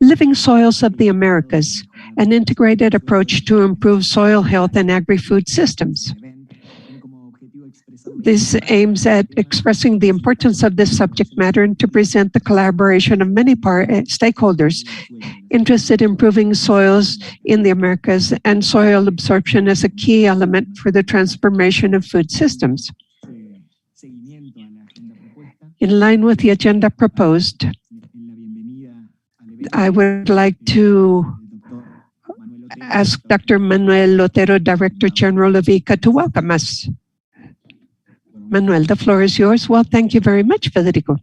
Living Soils of the Americas, an integrated approach to improve soil health and agri-food systems. This aims at expressing the importance of this subject matter and to present the collaboration of many stakeholders interested in improving soils in the Americas and soil absorption as a key element for the transformation of food systems. In line with the agenda proposed, I would like to ask Dr. Manuel Otero, Director General of IICA, to welcome us. Manuel, the floor is yours. Well, thank you very much, Federico.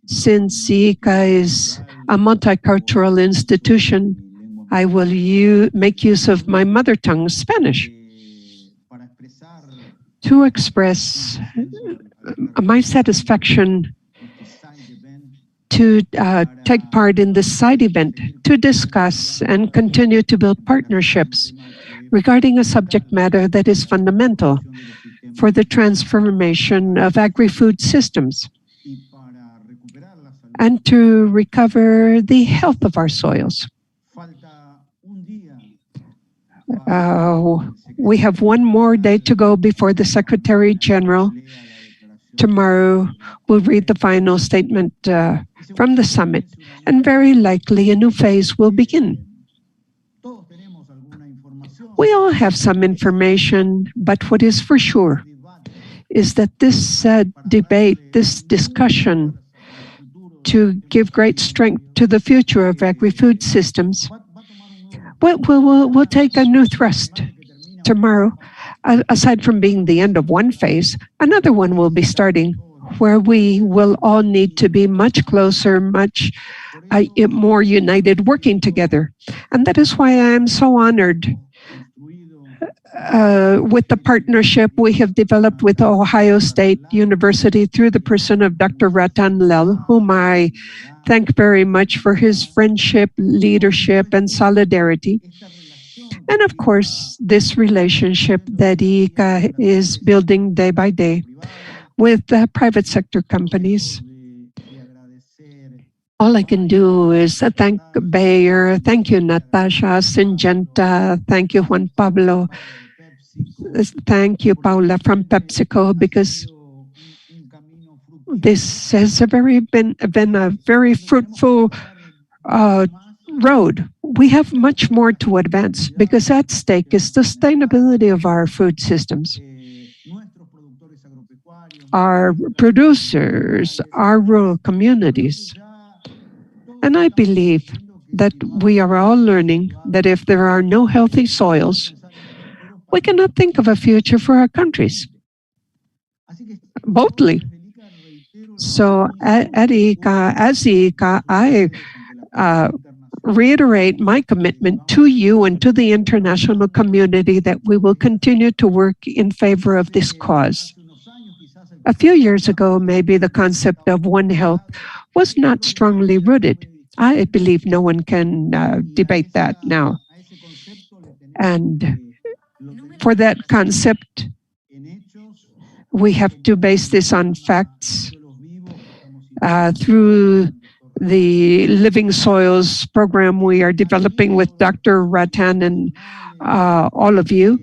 Since IICA is a multicultural institution, I will make use of my mother tongue, Spanish, to express my satisfaction to take part in this side event to discuss and continue to build partnerships regarding a subject matter that is fundamental for the transformation of agri-food systems and to recover the health of our soils. We have one more day to go before the Secretary General. Tomorrow we'll read the final statement from the summit, and very likely a new phase will begin. We all have some information, but what is for sure is that this debate, this discussion to give great strength to the future of agri-food systems, will take a new thrust. Tomorrow, aside from being the end of one phase, another one will be starting, where we will all need to be much closer, much more united, working together. And that is why I am so honored with the partnership we have developed with Ohio State University through the person of Dr. Ratan Lal, whom I thank very much for his friendship, leadership, and solidarity. And of course, this relationship that IICA is building day by day with private sector companies. All I can do is thank Bayer, thank you Natasha, Syngenta, thank you Juan Pablo, thank you Paula from PepsiCo, because this has been a very fruitful road. We have much more to advance because at stake is sustainability of our food systems, our producers, our rural communities. And I believe that we are all learning that if there are no healthy soils, we cannot think of a future for our countries, boldly. So at IICA, as IICA, I reiterate my commitment to you and to the international community that we will continue to work in favor of this cause. A few years ago, maybe the concept of One Health was not strongly rooted. I believe no one can debate that now. And for that concept, we have to base this on facts through the Living Soils program we are developing with Dr. Ratan and all of you.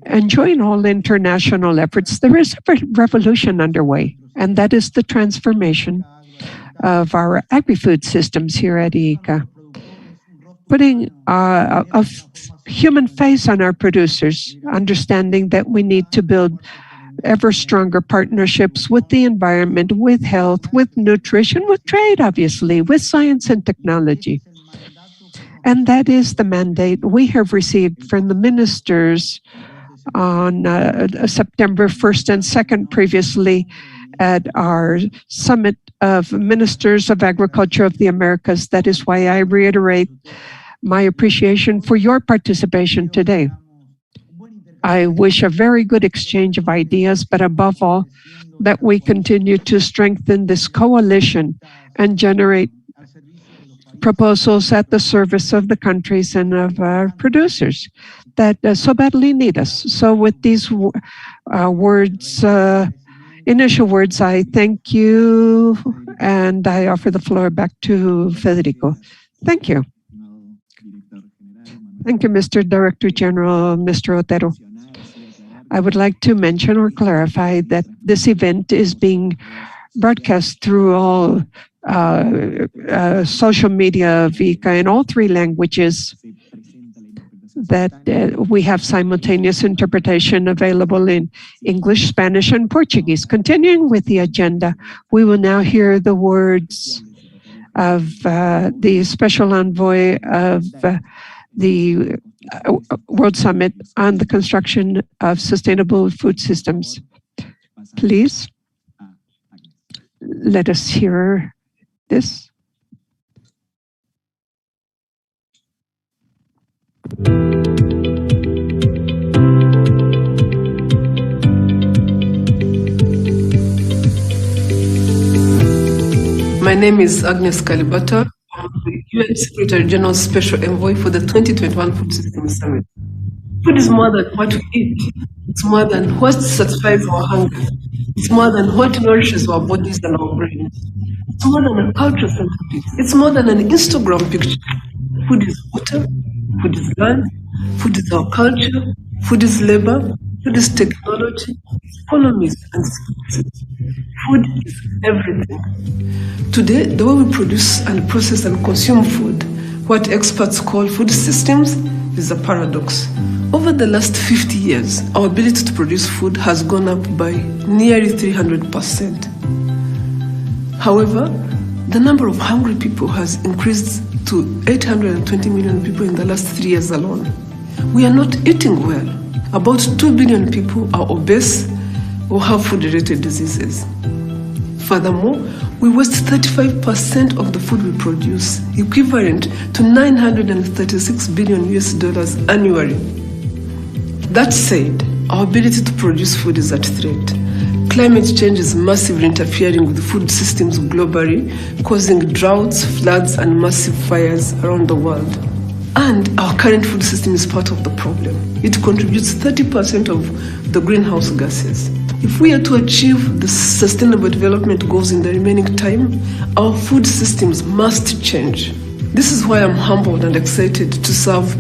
And join all international efforts. There is a revolution underway, and that is the transformation of our agri-food systems here at IICA. Putting a human face on our producers, understanding that we need to build ever stronger partnerships with the environment, with health, with nutrition, with trade, obviously, with science and technology. And that is the mandate we have received from the ministers on September 1st and 2nd previously at our Summit of Ministers of Agriculture of the Americas. That is why I reiterate my appreciation for your participation today. I wish a very good exchange of ideas, but above all, that we continue to strengthen this coalition and generate proposals at the service of the countries and of our producers that so badly need us. So with these words initial words, I thank you, and I offer the floor back to Federico. Thank you. Thank you, Mr. Director General, Mr. Otero. I would like to mention or clarify that this event is being broadcast through all social media of IICA in all 3 languages, that we have simultaneous interpretation available in English, Spanish, and Portuguese. Continuing with the agenda, we will now hear the words of the Special Envoy of the World Summit on the Construction of Sustainable Food Systems. Please, let us hear this. My name is Agnes Kalibata. I'm the UN Secretary General's Special Envoy for the 2021 Food Systems Summit. Food is more than what we eat. It's more than what satisfies our hunger. It's more than what nourishes our bodies and our brains. It's more than a cultural centerpiece. It's more than an Instagram picture. Food is water, food is land, food is our culture, food is labor, food is technology, economies, and services. Food is everything. Today, the way we produce and process and consume food, what experts call food systems, is a paradox. Over the last 50 years, our ability to produce food has gone up by nearly 300%. However, the number of hungry people has increased to 820 million people in the last 3 years alone. We are not eating well. About 2 billion people are obese or have food-related diseases. Furthermore, we waste 35% of the food we produce, equivalent to $936 billion annually. That said, our ability to produce food is at threat. Climate change is massively interfering with food systems globally, causing droughts, floods, and massive fires around the world. And our current food system is part of the problem. It contributes 30% of the greenhouse gases. If we are to achieve the Sustainable Development Goals in the remaining time, our food systems must change. This is why I'm humbled and excited to serve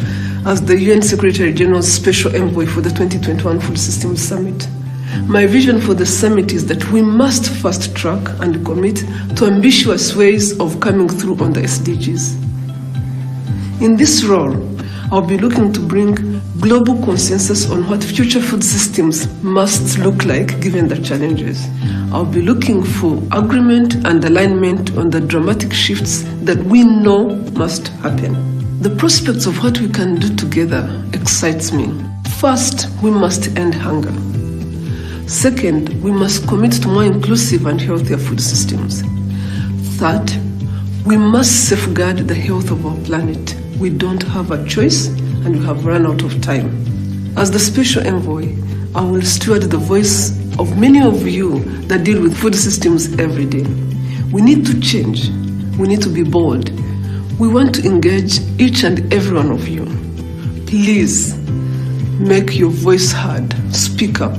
as the UN Secretary General's Special Envoy for the 2021 Food Systems Summit. My vision for the summit is that we must fast track and commit to ambitious ways of coming through on the SDGs. In this role, I'll be looking to bring global consensus on what future food systems must look like given the challenges. I'll be looking for agreement and alignment on the dramatic shifts that we know must happen. The prospects of what we can do together excites me. First, we must end hunger. Second, we must commit to more inclusive and healthier food systems. Third, we must safeguard the health of our planet. We don't have a choice, and we have run out of time. As the Special Envoy, I will steward the voice of many of you that deal with food systems every day. We need to change. We need to be bold. We want to engage each and every one of you. Please, make your voice heard. Speak up.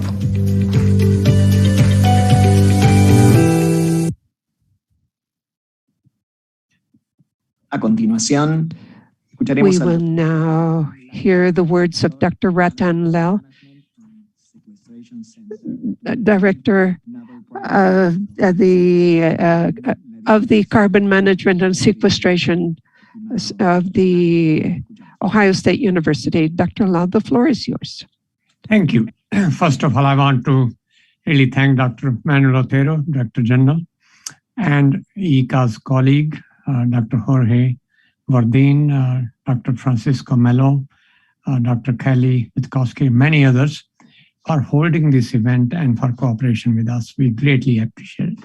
A continuación, we will now hear the words of Dr. Ratan Lal, Director of the Carbon Management and Sequestration of the Ohio State University. Dr. Lal, the floor is yours. Thank you. First of all, I want to really thank Dr. Manuel Otero, Director General, and IICA's colleague, Dr. Jorge Vardin, Dr. Francisco Melo, Dr. Kelly Witkowski, many others for holding this event and for cooperation with us. We greatly appreciate it.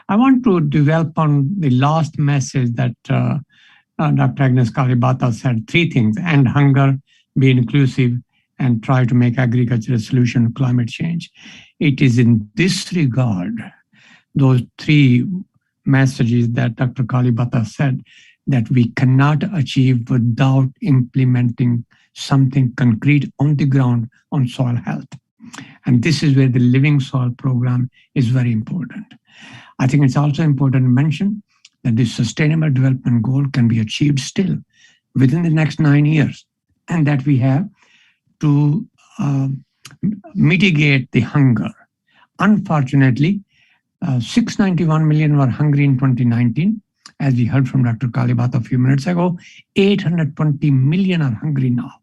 I want to develop on the last message that Dr. Agnes Kalibata said, 3 things: end hunger, be inclusive, and try to make agriculture a solution to climate change. It is in this regard, those 3 messages that Dr. Kalibata said, that we cannot achieve without implementing something concrete on the ground on soil health. And this is where the Living Soil program is very important. I think it's also important to mention that this sustainable development goal can be achieved still within the next 9 years, and that we have to mitigate the hunger. Unfortunately, 691 million were hungry in 2019. As we heard from Dr. Kalibat a few minutes ago, 820 million are hungry now.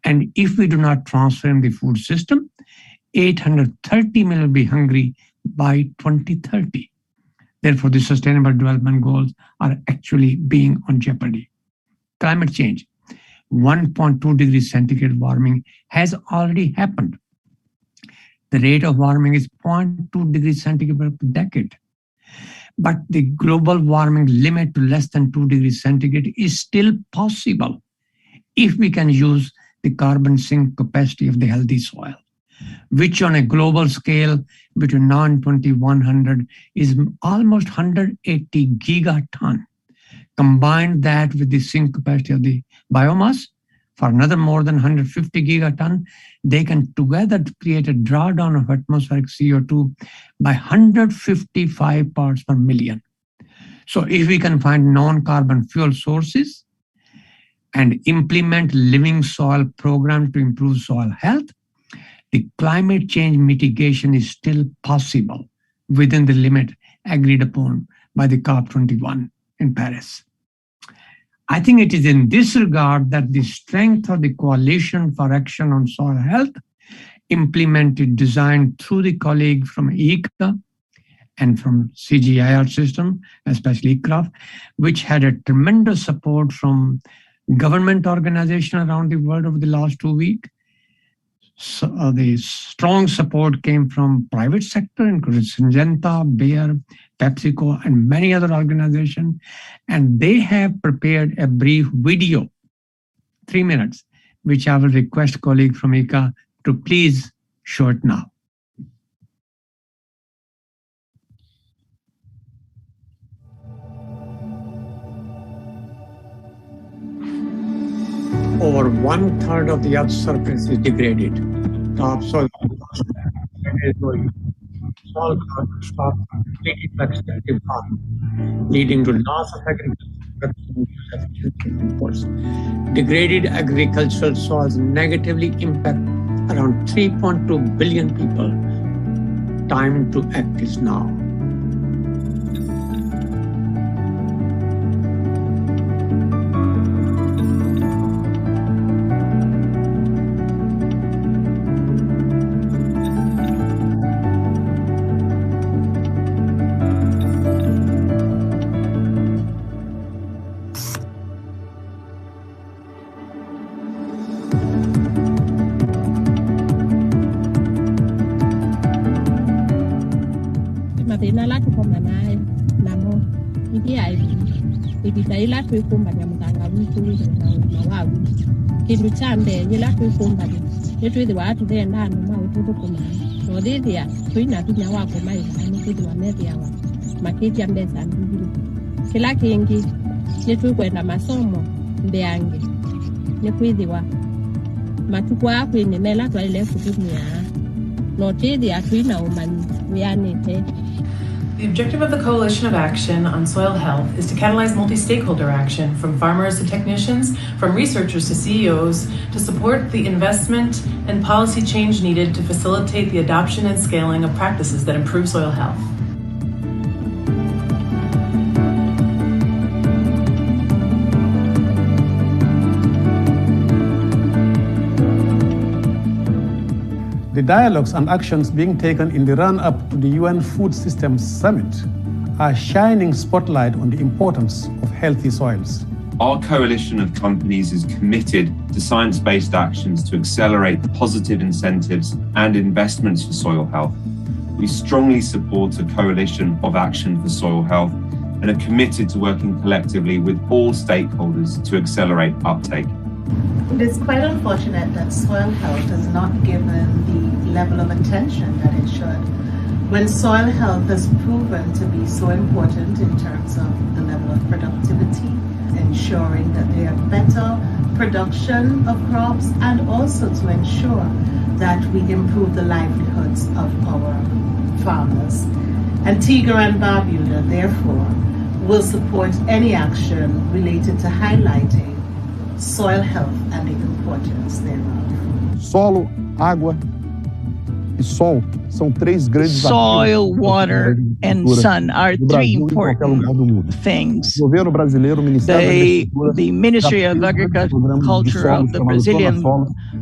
And if we do not transform the food system, 830 million will be hungry by 2030. Therefore, the Sustainable Development Goals are actually being on jeopardy. Climate change, 1.2 degrees centigrade warming has already happened. The rate of warming is 0.2 degrees centigrade per decade. But the global warming limit to less than 2 degrees centigrade is still possible if we can use the carbon sink capacity of the healthy soil, which on a global scale between now and 2100 is almost 180 gigaton. Combine that with the sink capacity of the biomass for another more than 150 gigaton, they can together create a drawdown of atmospheric CO2 by 155 parts per million. So if we can find non-carbon fuel sources and implement living soil program to improve soil health, the climate change mitigation is still possible within the limit agreed upon by the COP21 in Paris. I think it is in this regard that the strength of the Coalition for Action on Soil Health, implemented, designed through the colleague from IICA and from CGIAR system, especially ICRAF, which had a tremendous support from government organizations around the world over the last 2 weeks. So, the strong support came from private sector, including Syngenta, Bayer, PepsiCo, and many other organizations. And they have prepared a brief video, 3 minutes, which I will request colleague from IICA to please show it now. Over 1/3 of the Earth's surface is degraded. Topsoil, soil stop completely extensive farming, leading to loss of agricultural inputs. Degraded agricultural soils negatively impact around 3.2 billion people. Time to act is now. Ila kuikumbanya muganga witu na wawu kindu chambe ila kuikumbanya yetu watu denda no ma utuko kuma no dhia tuina tunya wako mai na kitu wa methi yawa makiti ambe sandu kila kingi yetu kwenda masomo mbeange ne kwithiwa matukwa yako ni mela twalile kutumia no dhia tuina umani wianite. The objective of the Coalition of Action on Soil Health is to catalyze multi-stakeholder action from farmers to technicians, from researchers to CEOs, to support the investment and policy change needed to facilitate the adoption and scaling of practices that improve soil health. The dialogues and actions being taken in the run-up to the UN Food Systems Summit are shining spotlight on the importance of healthy soils. Our coalition of companies is committed to science-based actions to accelerate positive incentives and investments for soil health. We strongly support a coalition of action for soil health and are committed to working collectively with all stakeholders to accelerate uptake. It is quite unfortunate that soil health is not given the level of attention that it should. When soil health has proven to be so important in terms of the level of productivity, ensuring that they have better production of crops, and also to ensure that we improve the livelihoods of our farmers. Antigua and Barbuda, therefore, will support any action related to highlighting soil health and the importance thereof. Solo, água e sol são três grandes soil, water, and sun are three important things. The Ministry of Agriculture of the Brazilian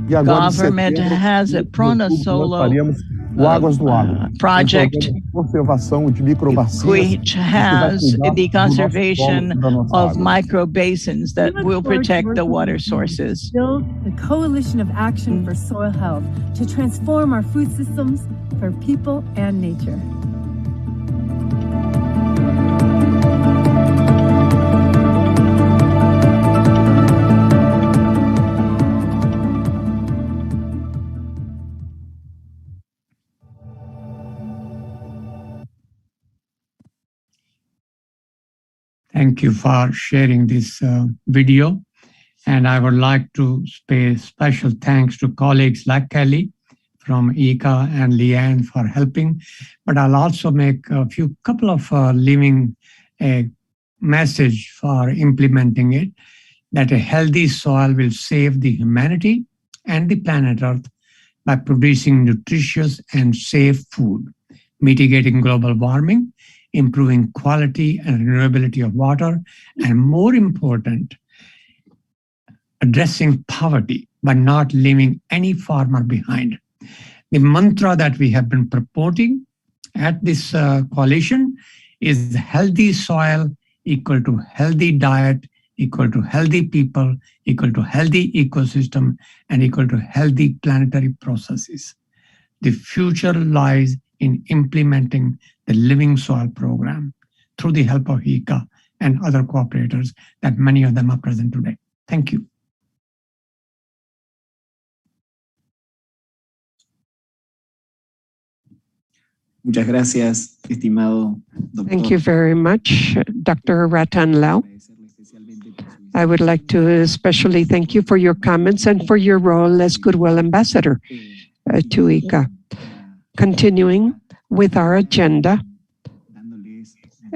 government has a Prona Solo project, which has the conservation of micro basins that will protect the water sources. Build the Coalition of Action for Soil Health to transform our food systems for people and nature. Thank you for sharing this video. And I would like to pay special thanks to colleagues like Kelly from IICA and Leanne for helping. But I'll also make a couple of living message for implementing it, that a healthy soil will save the humanity and the planet Earth by producing nutritious and safe food, mitigating global warming, improving quality and renewability of water, and more important, addressing poverty by not leaving any farmer behind. The mantra that we have been promoting at this coalition is healthy soil equal to healthy diet, equal to healthy people, equal to healthy ecosystem, and equal to healthy planetary processes. The future lies in implementing the Living Soil program through the help of IICA and other cooperators that many of them are present today. Thank you. Muchas gracias, estimado doctor. Thank you very much, Dr. Ratan Lau. I would like to especially thank you for your comments and for your role as Goodwill Ambassador to IICA. Continuing with our agenda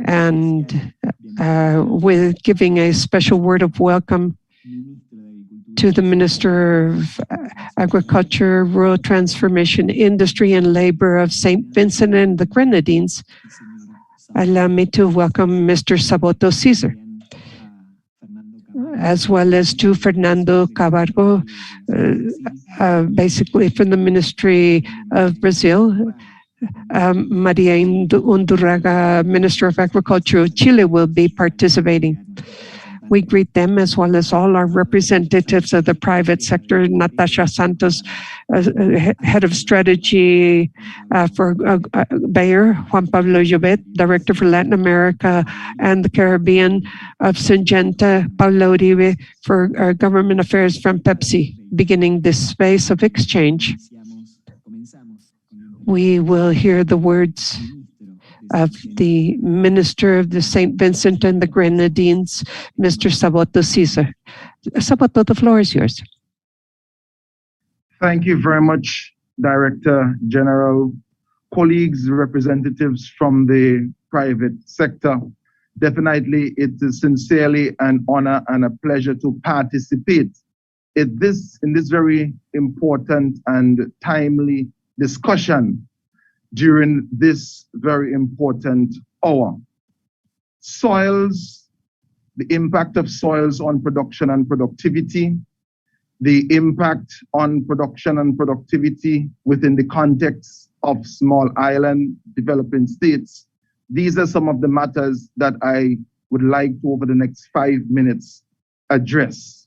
and with giving a special word of welcome to the Minister of Agriculture, Rural Transformation, Industry and Labor of St. Vincent and the Grenadines, allow me to welcome Mr. Saboto Cesar, as well as to Fernando Cabargo, basically from the Ministry of Brazil, Maria Undurraga, Minister of Agriculture of Chile, will be participating. We greet them as well as all our representatives of the private sector, Natasha Santos, Head of Strategy for Bayer, Juan Pablo Llobet, Director for Latin America and the Caribbean of Syngenta, Paulo Uribe for Government Affairs from Pepsi. Beginning this space of exchange, we will hear the words of the Minister of the St. Vincent and the Grenadines, Mr. Saboto Cesar. Saboto, the floor is yours. Thank you very much, Director General, colleagues, representatives from the private sector. Definitely, it is sincerely an honor and a pleasure to participate in this very important and timely discussion during this very important hour. Soils, the impact of soils on production and productivity, the impact on production and productivity within the context of small island developing states. These are some of the matters that I would like to, over the next 5 minutes, address,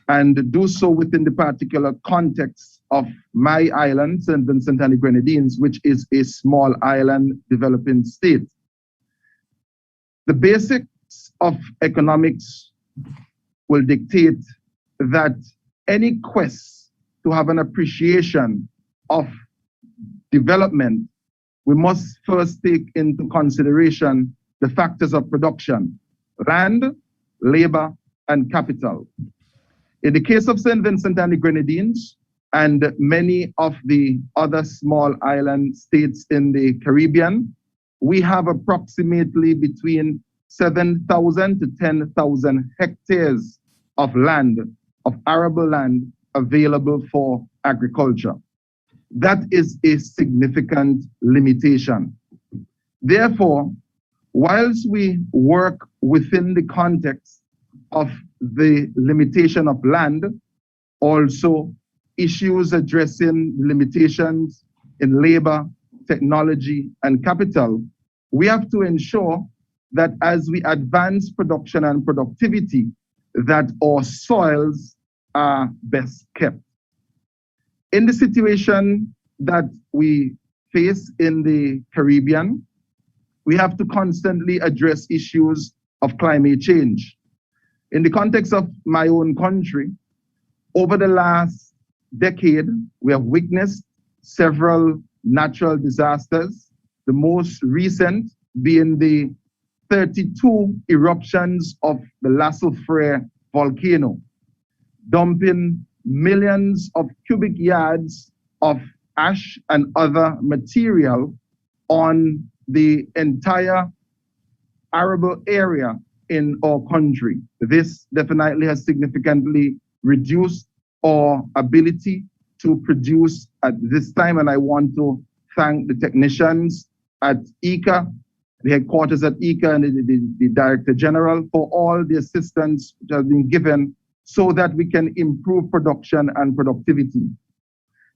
and do so within the particular context of my island, St. Vincent and the Grenadines, which is a small island developing state. The basics of economics will dictate that any quest to have an appreciation of development, we must first take into consideration the factors of production: land, labor, and capital. In the case of St. Vincent and the Grenadines, and many of the other small island states in the Caribbean, we have approximately between 7,000 to 10,000 hectares of land, of arable land, available for agriculture. That is a significant limitation. Therefore, whilst we work within the context of the limitation of land, also issues addressing limitations in labor, technology, and capital, we have to ensure that as we advance production and productivity, that our soils are best kept. In the situation that we face in the Caribbean, we have to constantly address issues of climate change. In the context of my own country, over the last decade, we have witnessed several natural disasters, the most recent being the 32 eruptions of the La Soufrière volcano, dumping millions of cubic yards of ash and other material on the entire arable area in our country. This definitely has significantly reduced our ability to produce at this time, and I want to thank the technicians at IICA, the headquarters at IICA, and the Director General for all the assistance that has been given so that we can improve production and productivity.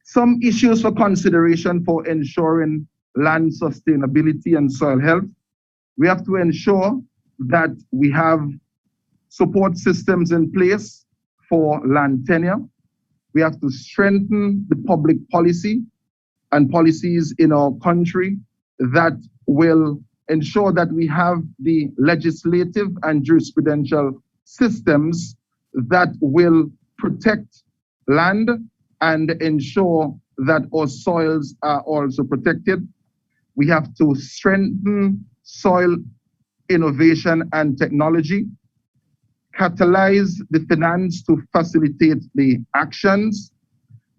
Some issues for consideration for ensuring land sustainability and soil health. We have to ensure that we have support systems in place for land tenure. We have to strengthen the public policy and policies in our country that will ensure that we have the legislative and jurisprudential systems that will protect land and ensure that our soils are also protected. We have to strengthen soil innovation and technology, catalyze the finance to facilitate the actions,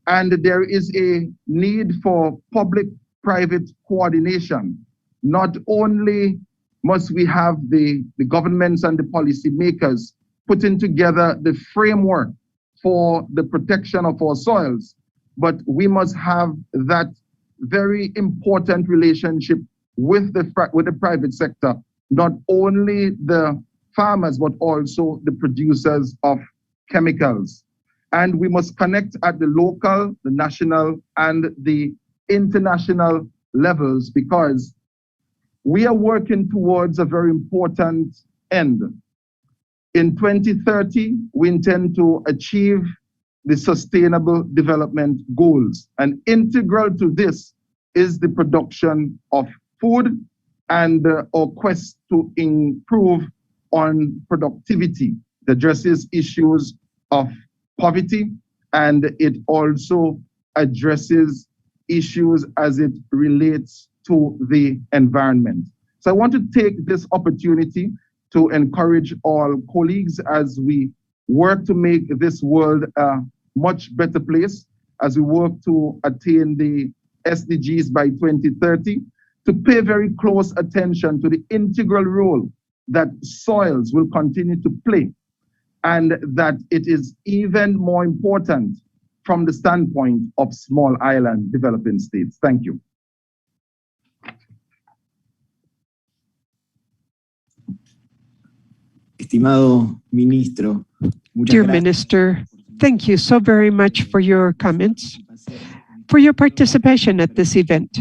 and there is a need for public-private coordination. Not only must we have the governments and the policymakers putting together the framework for the protection of our soils, but we must have that very important relationship with the private sector, not only the farmers, but also the producers of chemicals. And we must connect at the local, the national, and the international levels, because we are working towards a very important end. In 2030, we intend to achieve the Sustainable Development Goals. And integral to this is the production of food and our quest to improve on productivity. It addresses issues of poverty, and it also addresses issues as it relates to the environment. So I want to take this opportunity to encourage all colleagues as we work to make this world a much better place, as we work to attain the SDGs by 2030, to pay very close attention to the integral role that soils will continue to play, and that it is even more important from the standpoint of small island developing states. Thank you. Estimado ministro, dear Minister, thank you so very much for your comments, for your participation at this event.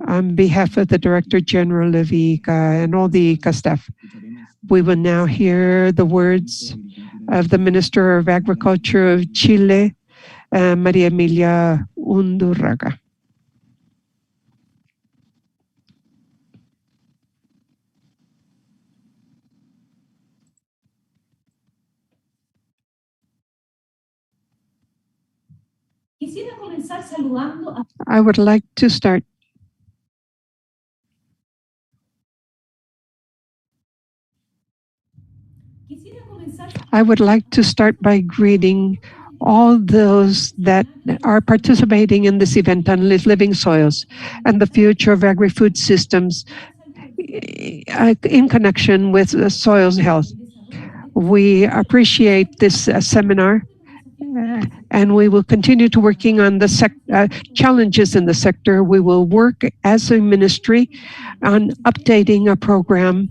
On behalf of the Director General of IICA and all the IICA staff, we will now hear the words of the Minister of Agriculture of Chile, Maria Emilia Undurraga. I would like to start by greeting all those that are participating in this event on living soils and the future of agri-food systems in connection with soils health. We appreciate this seminar, and we will continue to working on the challenges in the sector. We will work as a ministry on updating a program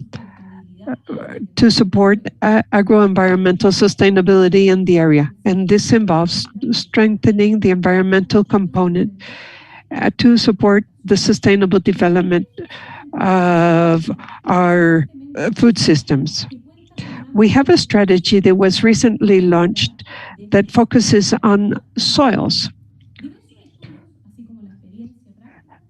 to support agro-environmental sustainability in the area. And this involves strengthening the environmental component to support the sustainable development of our food systems. We have a strategy that was recently launched that focuses on soils.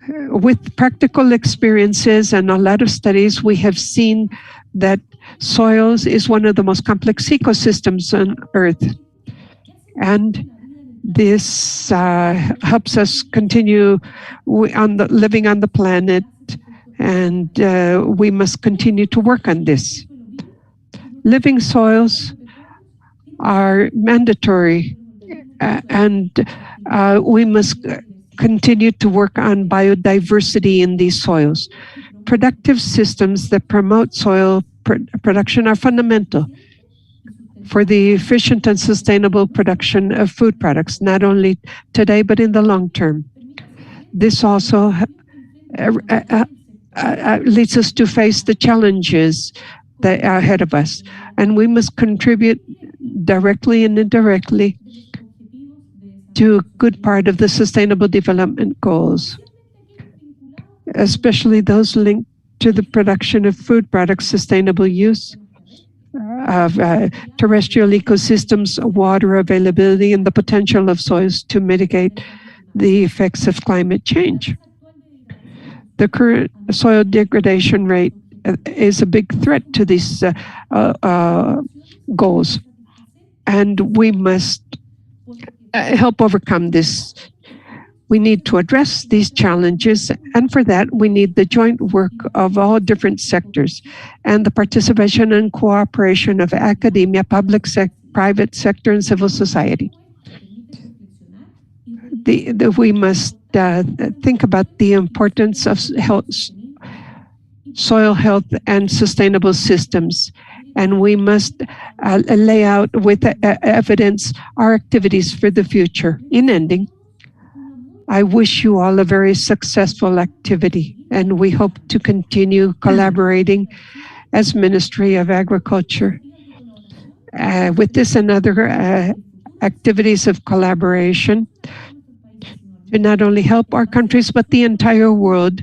With practical experiences and a lot of studies, we have seen that soils is one of the most complex ecosystems on Earth. And this helps us continue living on the planet, and we must continue to work on this. Living soils are mandatory, and we must continue to work on biodiversity in these soils. Productive systems that promote soil production are fundamental for the efficient and sustainable production of food products, not only today, but in the long term. This also leads us to face the challenges that are ahead of us, and we must contribute directly and indirectly to a good part of the Sustainable Development Goals, especially those linked to the production of food products, sustainable use of terrestrial ecosystems, water availability, and the potential of soils to mitigate the effects of climate change. The current soil degradation rate is a big threat to these goals, and we must help overcome this. We need to address these challenges, and for that, we need the joint work of all different sectors and the participation and cooperation of academia, private sector, and civil society. We must think about the importance of soil health and sustainable systems, and we must lay out with evidence our activities for the future. In ending, I wish you all a very successful activity, and we hope to continue collaborating as Ministry of Agriculture with this and other activities of collaboration to not only help our countries, but the entire world,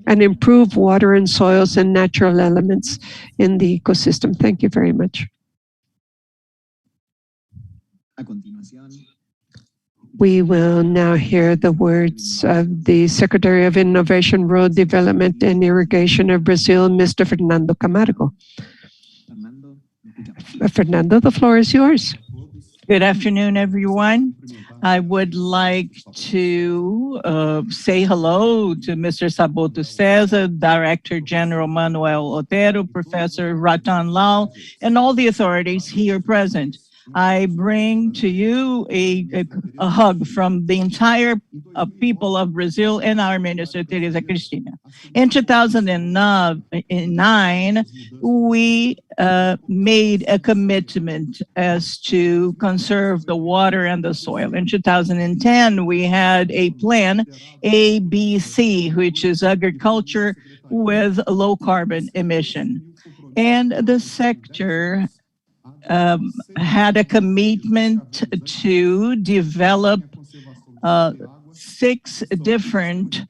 and improve water and soils and natural elements in the ecosystem. Thank you very much. We will now hear the words of the Secretary of Innovation, Rural Development and Irrigation of Brazil, Mr. Fernando Camargo. Fernando, the floor is yours. Good afternoon, everyone. I would like to say hello to Mr. Saboto Cesar, Director General Manuel Otero, Professor Ratan Lal, and all the authorities here present. I bring to you a hug from the entire people of Brazil and our Minister, Teresa Cristina. In 2009, we made a commitment as to conserve the water and the soil. In 2010, we had a plan, ABC, which is agriculture with low carbon emission. And the sector had a commitment to develop 6 different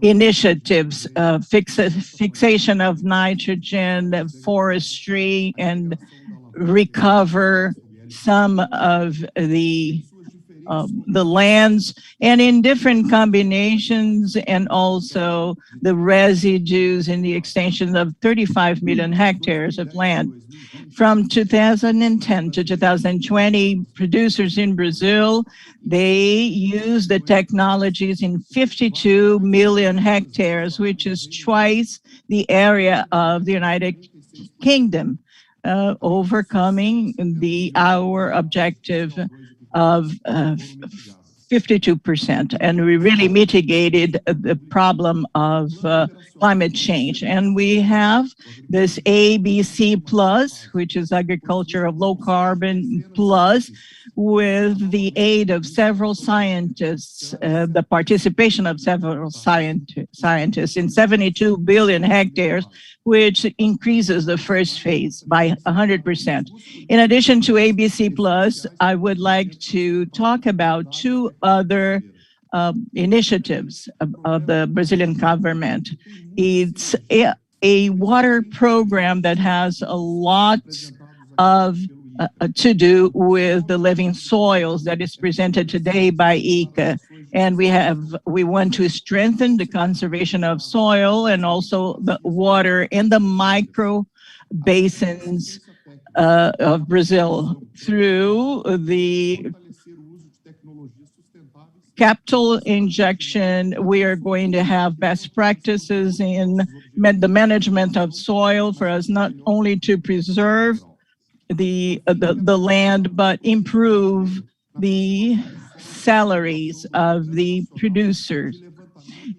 initiatives, fixation of nitrogen, forestry, and recover some of the lands, and in different combinations, and also the residues in the extension of 35 million hectares of land. From 2010 to 2020, producers in Brazil, they use the technologies in 52 million hectares, which is twice the area of the United Kingdom. overcoming our objective of 52%, and we really mitigated the problem of climate change. And we have this ABC Plus, which is agriculture of low carbon plus, with the aid of several scientists, the participation of several scientists in 72 billion hectares, which increases the first phase by 100%. In addition to ABC Plus, I would like to talk about two other initiatives of the Brazilian government. It's a water program that has a lot of to do with the living soils that is presented today by IICA. And we want to strengthen the conservation of soil and also the water in the micro basins of Brazil through the capital injection. We are going to have best practices in the management of soil for us not only to preserve the land, but improve the salaries of the producers.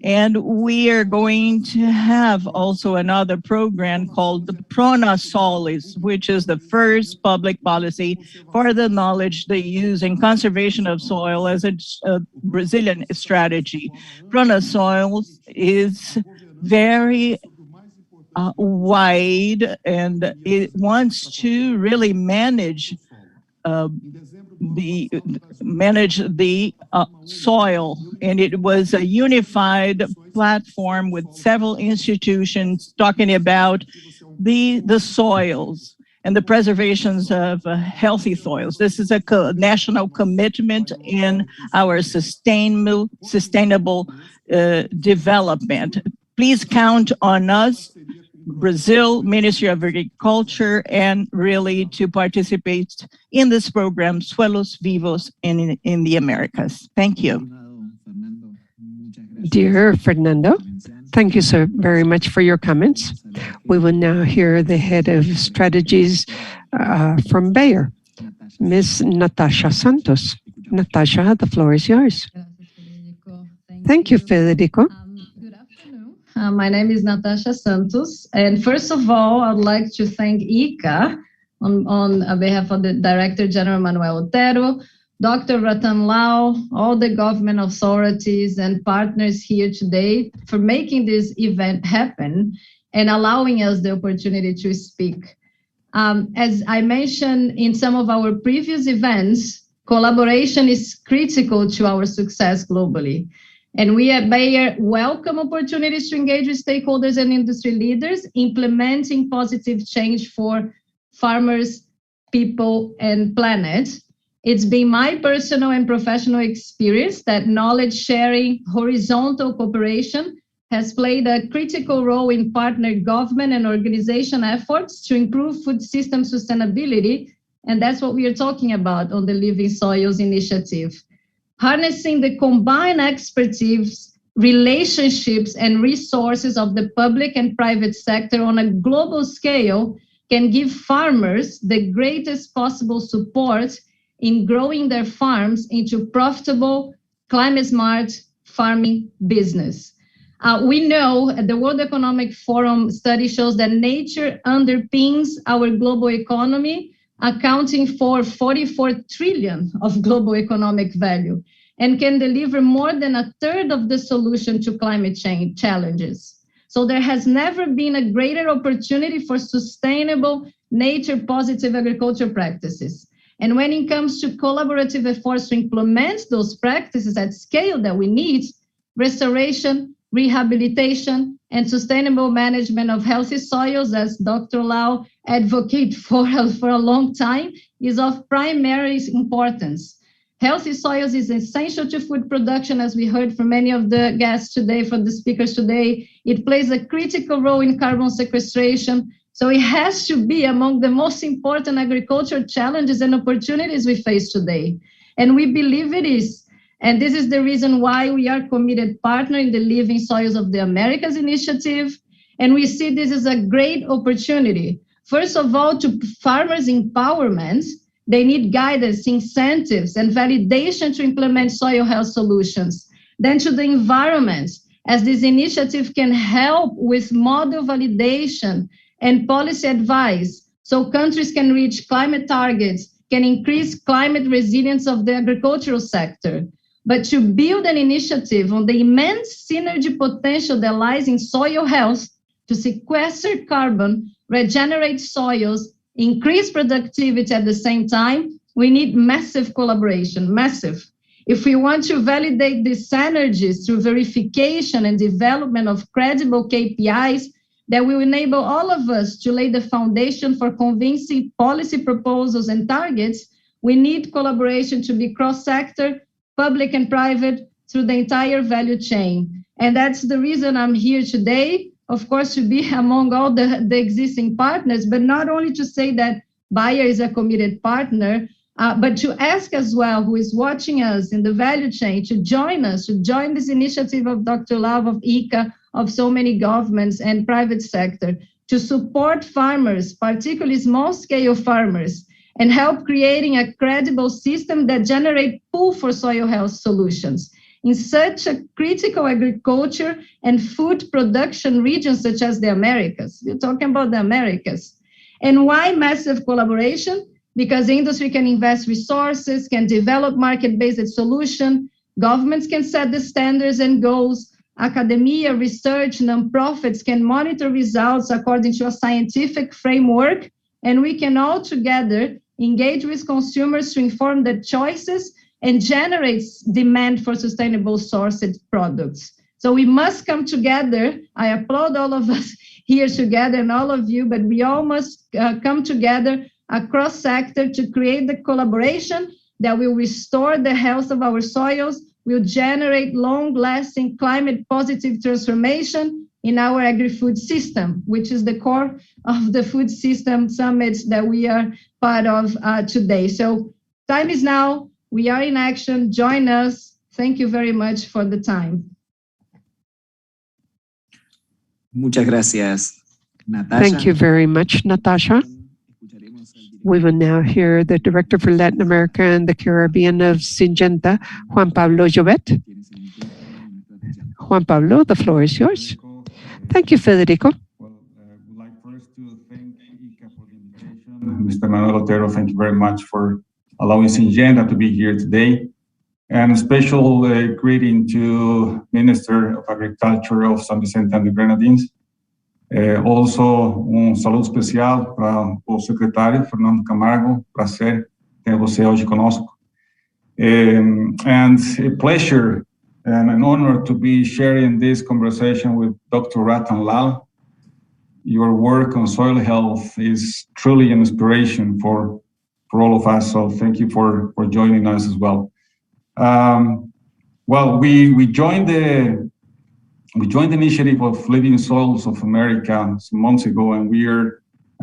And we are going to have also another program called the Prona Solis, which is the first public policy for the knowledge, the use, and conservation of soil as a Brazilian strategy. Prona Soils is very wide, and it wants to really manage the soil, and it was a unified platform with several institutions talking about the soils and the preservations of healthy soils. This is a national commitment in our sustainable development. Please count on us, Brazil, Ministry of Agriculture, and really to participate in this program, Suelos Vivos in the Americas. Thank you. Dear Fernando, thank you so very much for your comments. We will now hear the head of strategies from Bayer, Ms. Natasha Santos. Natasha, the floor is yours. Thank you, Federico. My name is Natasha Santos, and first of all, I'd like to thank IICA on behalf of the Director General Manuel Otero, Dr. Ratan Lau, all the government authorities and partners here today for making this event happen and allowing us the opportunity to speak. As I mentioned in some of our previous events, collaboration is critical to our success globally. And we at Bayer welcome opportunities to engage with stakeholders and industry leaders, implementing positive change for farmers, people, and planet. It's been my personal and professional experience that knowledge sharing, horizontal cooperation has played a critical role in partner government and organization efforts to improve food system sustainability. And that's what we are talking about on the Living Soils Initiative. Harnessing the combined expertise, relationships, and resources of the public and private sector on a global scale can give farmers the greatest possible support in growing their farms into profitable, climate-smart farming business. We know the World Economic Forum study shows that nature underpins our global economy, accounting for 44 trillion of global economic value, and can deliver more than a third of the solution to climate change challenges. So there has never been a greater opportunity for sustainable, nature-positive agriculture practices. And when it comes to collaborative efforts to implement those practices at scale that we need, restoration, rehabilitation, and sustainable management of healthy soils, as Dr. Lau advocates for a long time, is of primary importance. Healthy soils is essential to food production, as we heard from many of the guests today, from the speakers today. It plays a critical role in carbon sequestration. So it has to be among the most important agricultural challenges and opportunities we face today. And we believe it is. And this is the reason why we are committed partner in the Living Soils of the Americas initiative. And we see this as a great opportunity First of all, to farmers' empowerment, they need guidance, incentives, and validation to implement soil health solutions. Then to the environment, as this initiative can help with model validation and policy advice, so countries can reach climate targets, can increase climate resilience of the agricultural sector. But to build an initiative on the immense synergy potential that lies in soil health, to sequester carbon, regenerate soils, increase productivity at the same time, we need massive collaboration, massive. If we want to validate these synergies through verification and development of credible KPIs that will enable all of us to lay the foundation for convincing policy proposals and targets, we need collaboration to be cross-sector, public and private, through the entire value chain. And that's the reason I'm here today, of course, to be among all the existing partners, but not only to say that Bayer is a committed partner, but to ask as well who is watching us in the value chain to join us, to join this initiative of Dr. Love, of IICA, of so many governments and private sector, to support farmers, particularly small-scale farmers, and help creating a credible system that generate pull for soil health solutions. In such a critical agriculture and food production regions such as the Americas. We're talking about the Americas. And why massive collaboration? Because the industry can invest resources, can develop market-based solutions, governments can set the standards and goals, academia, research, nonprofits can monitor results according to a scientific framework, and we can all together engage with consumers to inform their choices and generate demand for sustainable sourced products. So we must come together. I applaud all of us here together and all of you, but we all must come together across sector to create the collaboration that will restore the health of our soils, will generate long-lasting climate-positive transformation in our agri-food system, which is the core of the food system summits that we are part of today. So time is now. We are in action. Join us. Thank you very much for the time. Muchas gracias, Natasha. Thank you very much, Natasha. We will now hear the Director for Latin America and the Caribbean of Syngenta, Juan Pablo Jovet. Juan Pablo, the floor is yours. Thank you, Federico. Well, I would like first to thank IICA for the invitation. Mr. Manuel Otero, thank you very much for allowing Syngenta to be here today. And a special greeting to Minister of Agriculture of San Vicente and the Grenadines. Also, saludo especial para o secretário Fernando Camargo. Prazer ter você hoje conosco. And a pleasure and an honor to be sharing this conversation with Dr. Ratan Lal. Your work on soil health is truly an inspiration for all of us. So thank you for joining us as well. Well, we joined the initiative of Living Soils of America some months ago, and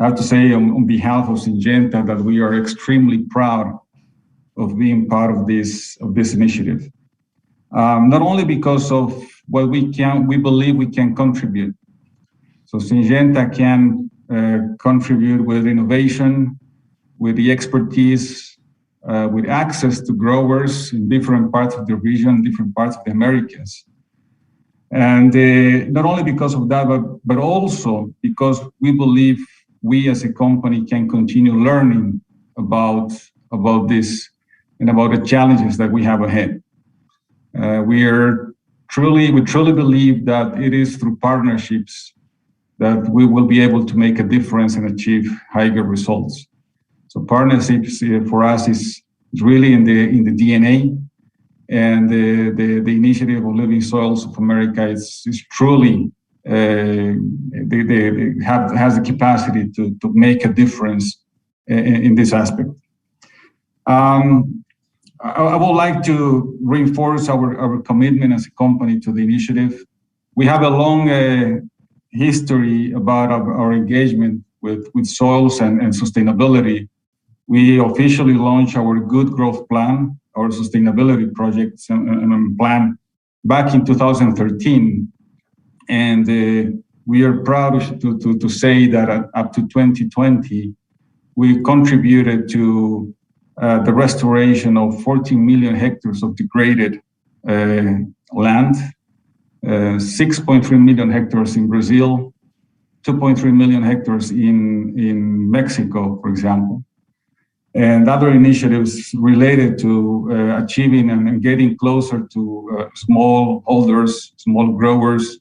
I have to say on behalf of Syngenta that we are extremely proud of being part of this initiative. Not only because of what we believe we can contribute. So Syngenta can contribute with innovation, with the expertise, with access to growers in different parts of the region, different parts of the Americas. And not only because of that, but also because we believe we as a company can continue learning about this and about the challenges that we have ahead. We truly believe that it is through partnerships that we will be able to make a difference and achieve higher results. So partnerships for us is really in the DNA, and the initiative of Living Soils of America is truly has the capacity to make a difference in this aspect. I would like to reinforce our commitment as a company to the initiative. We have a long history about our engagement with soils and sustainability. We officially launched our Good Growth Plan, our sustainability projects and plan back in 2013. And we are proud to say that up to 2020, we contributed to the restoration of 14 million hectares of degraded land, 6.3 million hectares in Brazil, 2.3 million hectares in Mexico, for example, and other initiatives related to achieving and getting closer to small holders, small growers.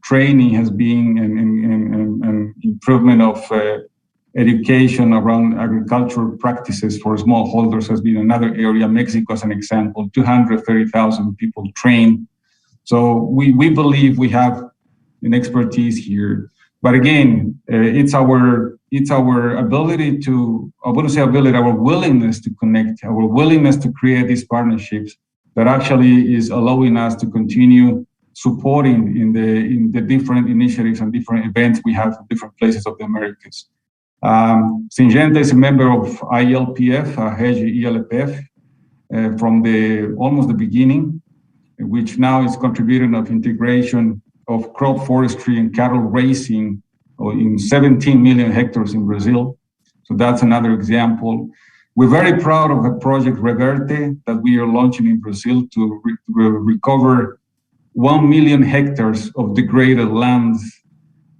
Training has been an improvement of education around agricultural practices for smallholders has been another area. Mexico, as an example, 230,000 people trained. So we believe we have an expertise here. But again, it's our ability to, I wouldn't say ability, our willingness to connect, our willingness to create these partnerships that actually is allowing us to continue supporting in the different initiatives and different events we have in different places of the Americas. Syngenta is a member of ILPF, ILPF, from almost the beginning, which now is contributing of integration of crop forestry and cattle raising in 17 million hectares in Brazil. So that's another example. We're very proud of the project Reverte that we are launching in Brazil to recover 1 million hectares of degraded lands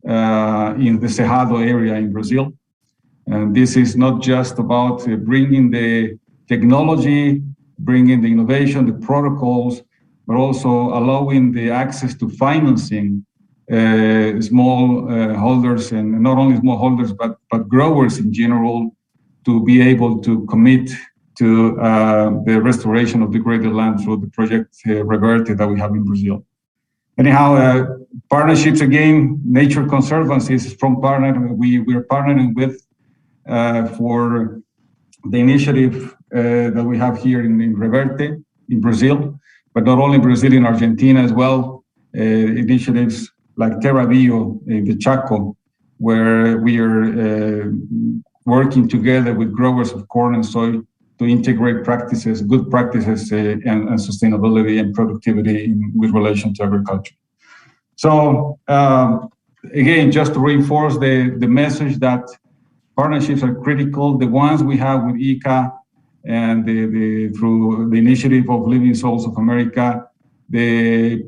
in the Cerrado area in Brazil. And this is not just about bringing the technology, bringing the innovation, the protocols, but also allowing the access to financing small holders, and not only small holders, but growers in general, to be able to commit to the restoration of degraded land through the project Reverte that we have in Brazil. Anyhow, partnerships again, Nature Conservancy is a strong partner. We're partnering with for the initiative that we have here in Reverte in Brazil, but not only Brazil, in Argentina as well. Initiatives like Terra Bio in the Chaco, where we are working together with growers of corn and soy to integrate practices, good practices, and sustainability and productivity with relation to agriculture. So again, just to reinforce the message that partnerships are critical. The ones we have with IICA and through the initiative of Living Soils of America, the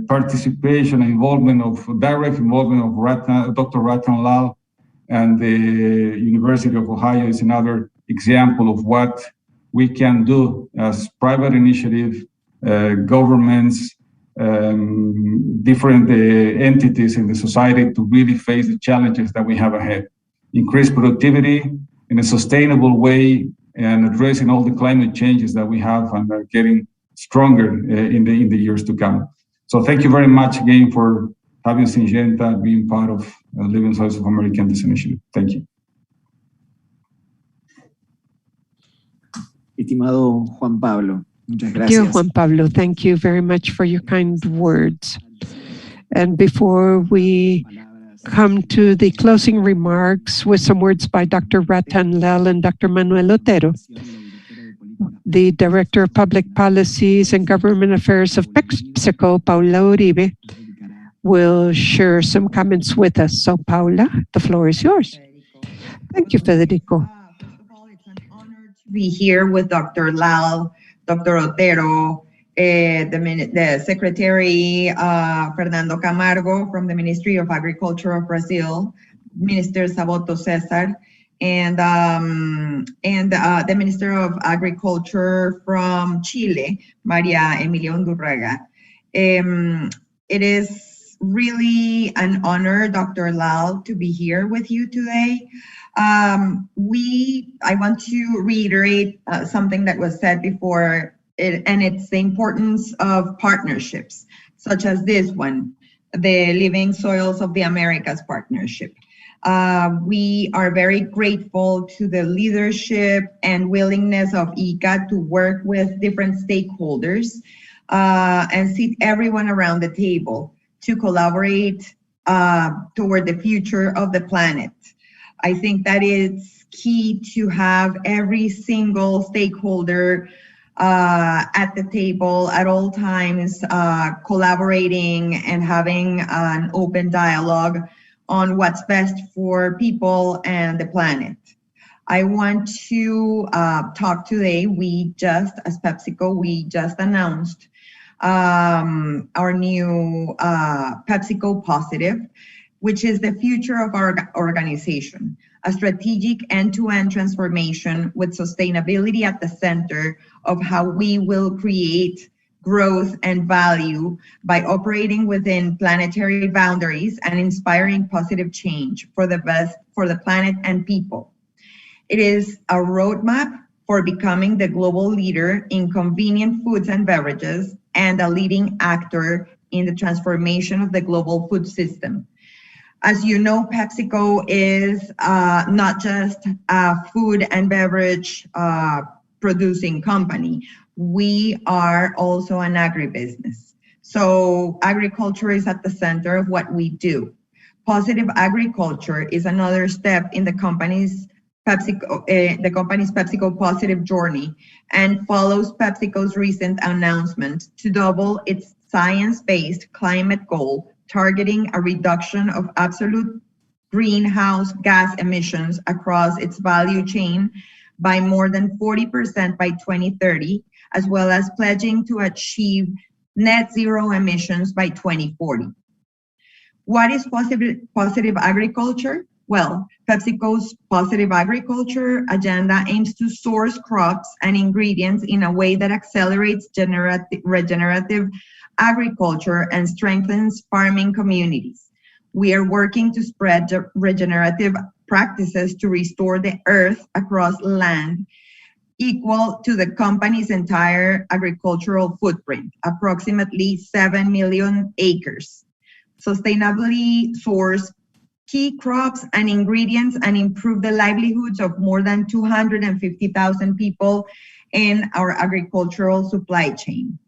participation and direct involvement of Dr. Ratan Lal and the University of Ohio is another example of what we can do as private initiative, governments, different entities in the society to really face the challenges that we have ahead. Increase productivity in a sustainable way and addressing all the climate changes that we have and are getting stronger in the years to come. So thank you very much again for having Syngenta being part of Living Soils of America in this initiative. Thank you. Estimado Juan Pablo, muchas gracias. Dear Juan Pablo, thank you very much for your kind words. And before we come to the closing remarks with some words by Dr. Ratan Lal and Dr. Manuel Otero, the Director of Public Policies and Government Affairs of PepsiCo, Paula Uribe, will share some comments with us. So Paula, the floor is yours. Thank you, Federico. Be here with Dr. Lal, Dr. Otero, the Secretary Fernando Camargo from the Ministry of Agriculture of Brazil, Minister Saboto Cesar, and the Minister of Agriculture from Chile, Maria Emilia Undurraga. It is really an honor, Dr. Lal, to be here with you today. I want to reiterate something that was said before, and it's the importance of partnerships, such as this one, the Living Soils of the Americas partnership. We are very grateful to the leadership and willingness of IICA to work with different stakeholders and sit everyone around the table to collaborate toward the future of the planet. I think that is key to have every single stakeholder at the table at all times, collaborating and having an open dialogue on what's best for people and the planet. I want to talk today. As PepsiCo, we just announced our new PepsiCo Positive, which is the future of our organization, a strategic end-to-end transformation with sustainability at the center of how we will create growth and value by operating within planetary boundaries and inspiring positive change for the best for the planet and people. It is a roadmap for becoming the global leader in convenient foods and beverages and a leading actor in the transformation of the global food system. As you know, PepsiCo is not just a food and beverage producing company. We are also an agribusiness. So agriculture is at the center of what we do. Positive agriculture is another step in the company's PepsiCo Positive journey and follows PepsiCo's recent announcement to double its science-based climate goal, targeting a reduction of absolute greenhouse gas emissions across its value chain by more than 40% by 2030, as well as pledging to achieve net zero emissions by 2040. What is positive agriculture? Well, PepsiCo's Positive Agriculture agenda aims to source crops and ingredients in a way that accelerates regenerative agriculture and strengthens farming communities. We are working to spread regenerative practices to restore the earth across land equal to the company's entire agricultural footprint, approximately 7 million acres. Sustainably source key crops and ingredients and improve the livelihoods of more than 250,000 people in our agricultural supply chain.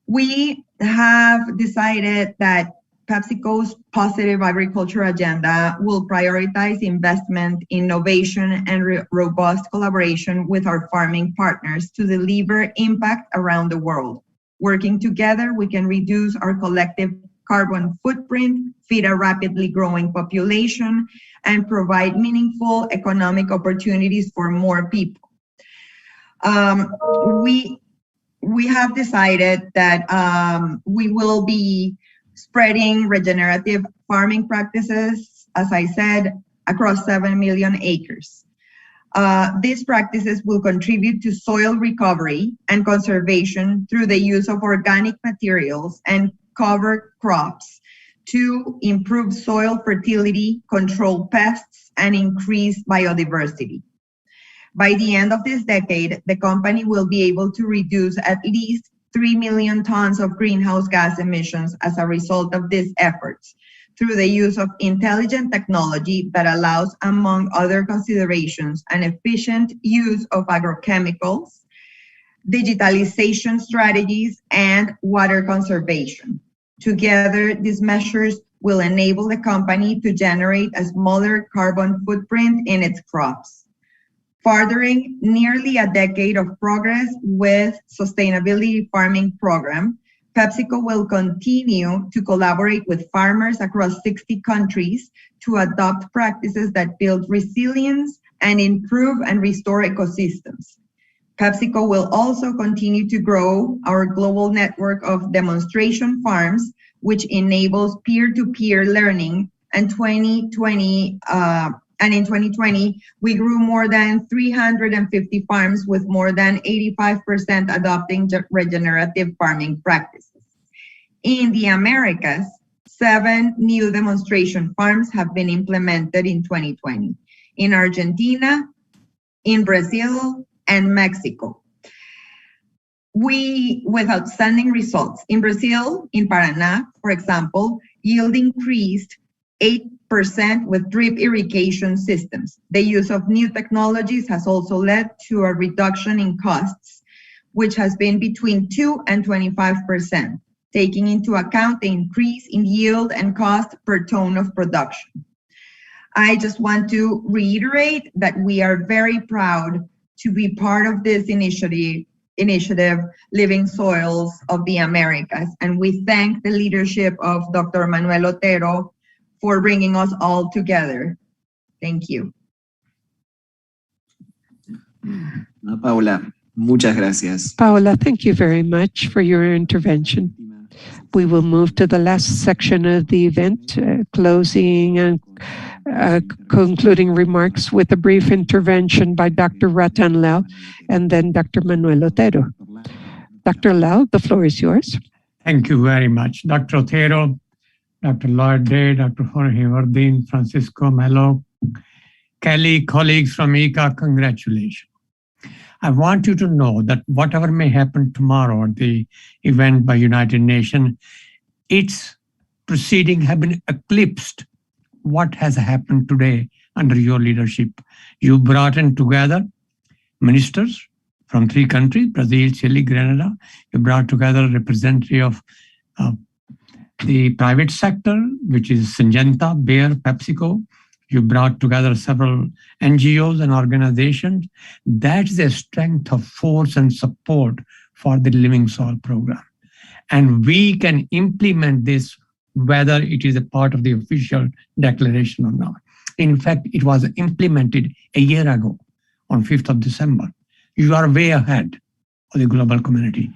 We have decided that PepsiCo's Positive Agriculture agenda will prioritize investment, innovation, and robust collaboration with our farming partners to deliver impact around the world. Working together, we can reduce our collective carbon footprint, feed a rapidly growing population, and provide meaningful economic opportunities for more people. We have decided that we will be spreading regenerative farming practices, as I said, across 7 million acres. These practices will contribute to soil recovery and conservation through the use of organic materials and cover crops to improve soil fertility, control pests, and increase biodiversity. By the end of this decade, the company will be able to reduce at least 3 million tons of greenhouse gas emissions as a result of these efforts through the use of intelligent technology that allows, among other considerations, an efficient use of agrochemicals, digitalization strategies, and water conservation. Together, these measures will enable the company to generate a smaller carbon footprint in its crops. Furthering nearly a decade of progress with sustainability farming program, PepsiCo will continue to collaborate with farmers across 60 countries to adopt practices that build resilience and improve and restore ecosystems. PepsiCo will also continue to grow our global network of demonstration farms, which enables peer-to-peer learning. And in 2020, we grew more than 350 farms with more than 85% adopting regenerative farming practices. In the Americas, 7 new demonstration farms have been implemented in 2020 in Argentina, in Brazil, and Mexico. With outstanding results. In Brazil, in Paraná, for example, yield increased 8% with drip irrigation systems. The use of new technologies has also led to a reduction in costs, which has been between 2 and 25%, taking into account the increase in yield and cost per ton of production. I just want to reiterate that we are very proud to be part of this initiative, Living Soils of the Americas. And we thank the leadership of Dr. Manuel Otero for bringing us all together. Thank you. Paula, muchas gracias. Paula, thank you very much for your intervention. We will move to the last section of the event, closing and concluding remarks with a brief intervention by Dr. Ratan Lau and then Dr. Manuel Otero. Dr. Lau, the floor is yours. Thank you very much. Dr. Otero, Dr. Lloyd Day, Dr. Jorge Vardin, Francisco Melo, Kelly, colleagues from IICA, congratulations. I want you to know that whatever may happen tomorrow at the event by United Nations, its proceedings have been eclipsed what has happened today under your leadership. You brought in together ministers from 3 countries, Brazil, Chile, Grenada. You brought together representative of the private sector, which is Syngenta, Bayer, PepsiCo. You brought together several NGOs and organizations. That's the strength of force and support for the Living Soil program. And we can implement this whether it is a part of the official declaration or not. In fact, it was implemented a year ago on 5th of December. You are way ahead of the global community.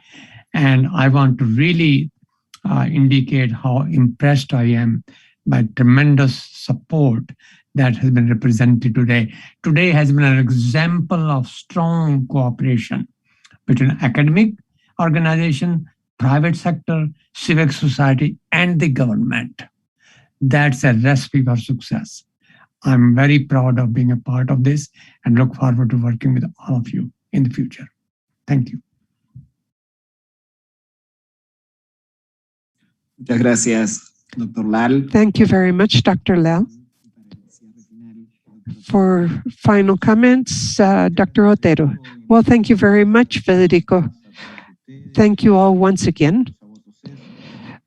And I want to really indicate how impressed I am by tremendous support that has been represented today. Today has been an example of strong cooperation between academic organization, private sector, civic society, and the government. That's a recipe for success. I'm very proud of being a part of this and look forward to working with all of you in the future. Thank you. Muchas gracias, Dr. Lal. Thank you very much, Dr. Lal. For final comments, Dr. Otero. Well, thank you very much, Federico. Thank you all once again.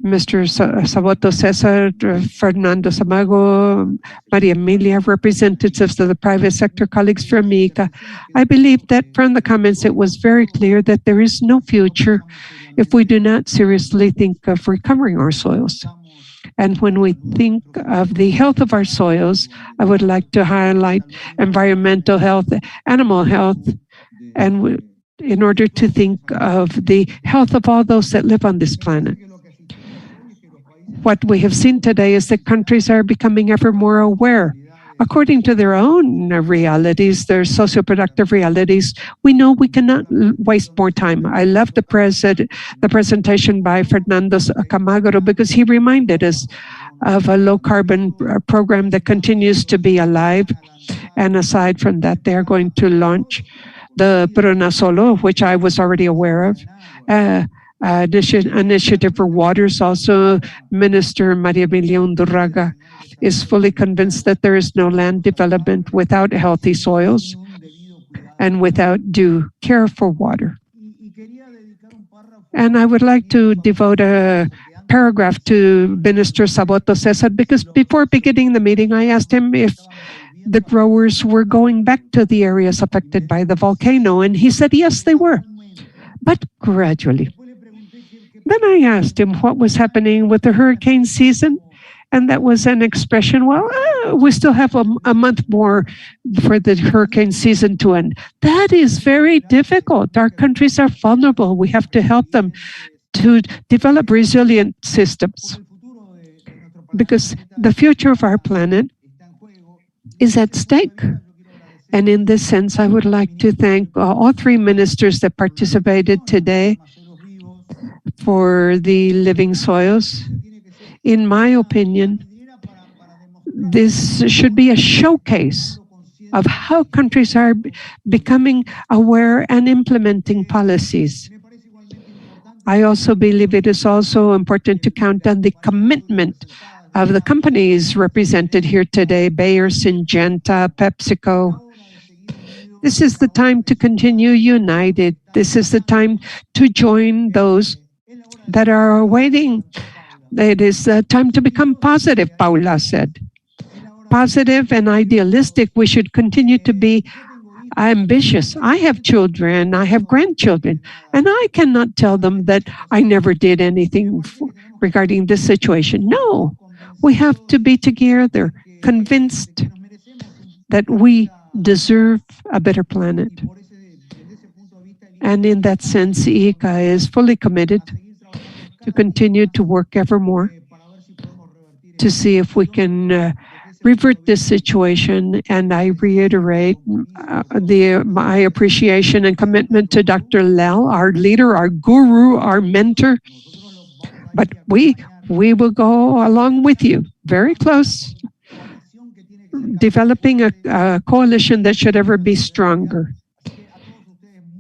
Mr. Saboto Cesar, Fernando Samago, Maria Emilia, representatives of the private sector, colleagues from IICA. I believe that from the comments, it was very clear that there is no future if we do not seriously think of recovering our soils. And when we think of the health of our soils, I would like to highlight environmental health, animal health, and in order to think of the health of all those that live on this planet. What we have seen today is that countries are becoming ever more aware. According to their own realities, their socioproductive realities, we know we cannot waste more time. I love the presentation by Fernando Camagro because he reminded us of a low-carbon program that continues to be alive. And aside from that, they are going to launch the Bruna Solo, which I was already aware of. Initiative for waters. Also, Minister Maria Emilia Undurraga is fully convinced that there is no land development without healthy soils and without due care for water. And I would like to devote a paragraph to Minister Saboto Cesar because before beginning the meeting, I asked him if the growers were going back to the areas affected by the volcano, and he said yes, they were, but gradually. Then I asked him what was happening with the hurricane season, and that was an expression, well, we still have a month more for the hurricane season to end. That is very difficult. Our countries are vulnerable. We have to help them to develop resilient systems because the future of our planet is at stake. And in this sense, I would like to thank all 3 ministers that participated today for the living soils. In my opinion, this should be a showcase of how countries are becoming aware and implementing policies. I also believe it is also important to count on the commitment of the companies represented here today, Bayer, Syngenta, PepsiCo. This is the time to continue united. This is the time to join those that are waiting. It is time to become positive, Paula said. Positive and idealistic, we should continue to be ambitious. I have children, I have grandchildren, and I cannot tell them that I never did anything regarding this situation. No, we have to be together, convinced that we deserve a better planet. And in that sense, IICA is fully committed to continue to work ever more to see if we can revert this situation. And I reiterate my appreciation and commitment to Dr. Lal, our leader, our guru, our mentor. But we will go along with you, very close, developing a coalition that should ever be stronger.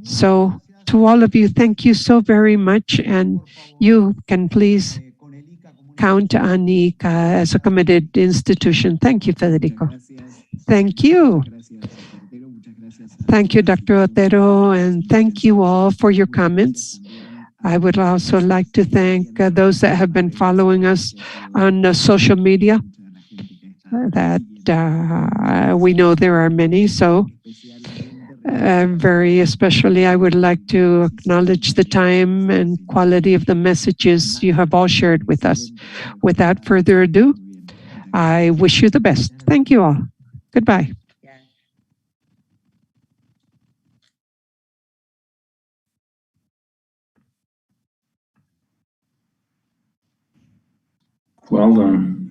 So to all of you, thank you so very much. And you can please count on IICA as a committed institution. Thank you, Federico. Thank you. Thank you, Dr. Otero, and thank you all for your comments. I would also like to thank those that have been following us on social media, that we know there are many. So very especially, I would like to acknowledge the time and quality of the messages you have all shared with us. Without further ado, I wish you the best. Thank you all. Goodbye. Well done.